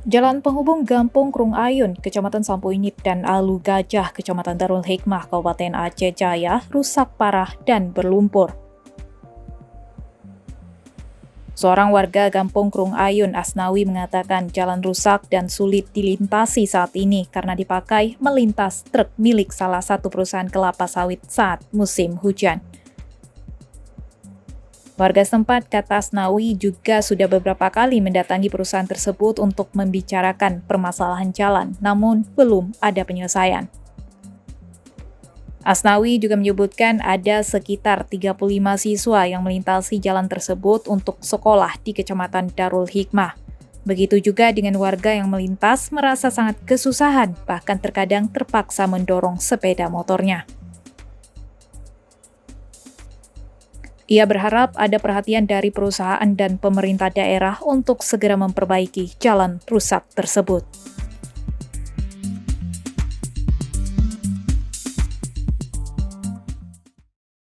Jalan penghubung Gampong Krung Ayun, Kecamatan Sampuinip dan Alu Gajah, Kecamatan Darul Hikmah, Kabupaten Aceh Jaya, rusak parah dan berlumpur. Seorang warga Gampong Krung Ayun, Asnawi, mengatakan jalan rusak dan sulit dilintasi saat ini karena dipakai melintas truk milik salah satu perusahaan kelapa sawit saat musim hujan. Warga setempat, kata Asnawi, juga sudah beberapa kali mendatangi perusahaan tersebut untuk membicarakan permasalahan jalan, namun belum ada penyelesaian. Asnawi juga menyebutkan ada sekitar 35 siswa yang melintasi jalan tersebut untuk sekolah di Kecamatan Darul Hikmah. Begitu juga dengan warga yang melintas merasa sangat kesusahan, bahkan terkadang terpaksa mendorong sepeda motornya. Ia berharap ada perhatian dari perusahaan dan pemerintah daerah untuk segera memperbaiki jalan rusak tersebut.